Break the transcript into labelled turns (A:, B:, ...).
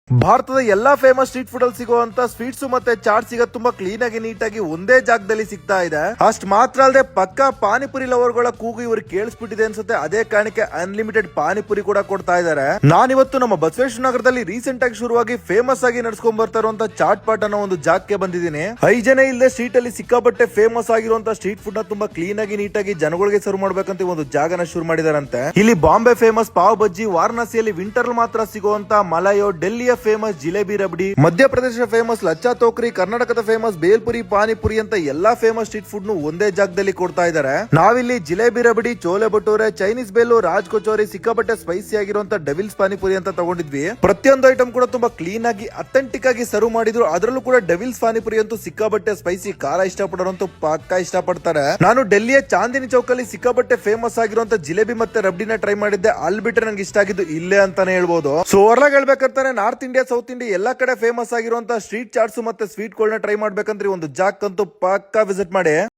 A: ಭಾರತದ ಎಲ್ಲಾ famous street food ಅಲ್ಲಿ ಸಿಗುವಂತ ಸ್ವೀಟ್ಸ್ ಮತ್ತೆ ಚಾಟ್ಸ್ ಈಗ ತುಂಬಾ ಕ್ಲೀನ್ ಆಗಿ ನೀಟಾಗಿ ಒಂದೇ ಜಾಗದಲ್ಲಿ ಸಿಗ್ತಾ ಇದೆ. ಅಷ್ಟ್ ಮಾತ್ರ ಅಲ್ಲದೆ ಪಕ್ಕಾ ಪಾನಿಪುರಿ ಲವರ್ಗಳ ಕೂಗು ಇವ್ರಿಗೆ ಕೇಳಿಸ್ಬಿಟ್ಟಿದೆ ಅನ್ಸುತ್ತೆ. ಅದೇ ಕಾರಣಕ್ಕೆ ಅನ್ಲಿಮಿಟೆಡ್ ಪಾನಿಪುರಿ ಕೂಡ ಕೊಡ್ತಾ ಇದ್ದಾರೆ. ನಾನಿವತ್ತು ನಮ್ಮ ಬಸವೇಶ್ವರ ನಗರದಲ್ಲಿ ರೀಸೆಂಟ್ ಆಗಿ ಶುರುವಾಗಿ ಫೇಮಸ್ ಆಗಿ ನಡ್ಸ್ಕೊಂಡ್ ಬರ್ತಾ ಇರುವಂತ ಚಾಟ್ ಪಾಟ್ ಅನ್ನೋ ಒಂದು ಜಾಗಕ್ಕೆ ಬಂದಿದ್ದೀನಿ. ಜನ ಇಲ್ಲದೆ ಸ್ಟ್ರೀಟ್ ಅಲ್ಲಿ ಸಿಕ್ಕಾಪಟ್ಟೆ ಫೇಮಸ್ ಆಗಿರುವಂತ ಸ್ಟ್ರೀಟ್ ಫುಡ್ ನ ತುಂಬಾ ಕ್ಲೀನ್ ಆಗಿ ನೀಟಾಗಿ ಜನಗಳಿಗೆ ಸರ್ವ್ ಮಾಡ್ಬೇಕಂತ ಒಂದು ಜಾಗನ ಶುರು ಮಾಡಿದಾರಂತೆ. ಇಲ್ಲಿ ಬಾಂಬೆ ಫೇಮಸ್ ಪಾವ್ ಬಜ್ಜಿ, ವಾರಣಾಸಿಯಲ್ಲಿ ವಿಂಟರ್ ಮಾತ್ರ ಸಿಗುವಂತ ಮಲಾಯೋ, ಡೆಲ್ಲಿಯ ಫೇಮಸ್ ಜಿಲೇಬಿ ರಬಡಿ, ಮಧ್ಯಪ್ರದೇಶ ಫೇಮಸ್ ಲಚ್ಚಾ ತೋಕ್ರಿ, ಕರ್ನಾಟಕದ ಫೇಮಸ್ ಬೇಲ್ಪುರಿ, ಪಾನಿಪುರಿ ಅಂತ ಎಲ್ಲಾ ಫೇಮಸ್ ಸ್ಟ್ರೀಟ್ ಫುಡ್ ನು ಒಂದೇ ಜಾಗದಲ್ಲಿ ಕೊಡ್ತಾ ಇದ್ದಾರೆ. ನಾವಿಲ್ಲಿ ಜಿಲೇಬಿ ರಬಡಿ, ಚೋಲೆ ಭಟೂರೆ, ಚೈನೀಸ್ ಬೇಲು, ರಾಜ್ ಕಚೋರಿ, ಸಿಕ್ಕಾಪಟ್ಟೆ ಸ್ಪೈಸಿ ಆಗಿರುವಂತ ಡೆವಿಲ್ಸ್ ಪಾನಿಪುರಿ ಅಂತ ತಗೊಂಡಿದ್ವಿ. ಪ್ರತಿಯೊಂದು ಐಟಮ್ ಕೂಡ ತುಂಬಾ ಕ್ಲೀನ್ ಆಗಿ ಅಥೆಂಟಿಕ್ ಆಗಿ ಸರ್ವ್ ಮಾಡಿದ್ರು. ಅದರಲ್ಲೂ ಕೂಡ ಡೆವಿಲ್ಸ್ ಪಾನಿಪುರಿ ಅಂತೂ ಸಿಕ್ಕಾಪಟ್ಟೆ ಸ್ಪೈಸಿ, ಖಾರ ಇಷ್ಟಪಡೋರಂತೂ ಪಕ್ಕಾ ಇಷ್ಟಪಡ್ತಾರೆ. ನಾನು ಡೆಲ್ಲಿಯ ಚಾಂದಿನಿ ಚೌಕಲ್ಲಿ ಸಿಕ್ಕಾಪಟ್ಟೆ ಫೇಮಸ್ ಆಗಿರುವಂತ ಜಿಲೇಬಿ ಮತ್ತೆ ರಬಡಿನ ಟ್ರೈ ಮಾಡಿದ್ದೆ. ಅಲ್ಲಿ ಬಿಟ್ರೆ ನಂಗೆ ಇಷ್ಟ ಆಗಿದ್ದು ಇಲ್ಲೇ ಅಂತಾನೆ ಹೇಳ್ಬೋದು. ಸೊ ಹೊರಗೆ ಹೇಳ್ಬೇಕಂತಾನೆ ನಾರ್ತ್ ಇಂಡಿಯಾ, ಸೌತ್ ಇಂಡಿಯಾ ಎಲ್ಲಾ ಕಡೆ ಫೇಮಸ್ ಆಗಿರುವಂತ ಸ್ಟ್ರೀಟ್ ಚಾಟ್ಸ್ ಮತ್ತೆ ಸ್ವೀಟ್ ಗಳನ್ನ ಟ್ರೈ ಮಾಡ್ಬೇಕಂದ್ರೆ ಒಂದು ಜಾಗಕ್ಕಂತೂ ಪಕ್ಕಾ ವಿಸಿಟ್ ಮಾಡಿ.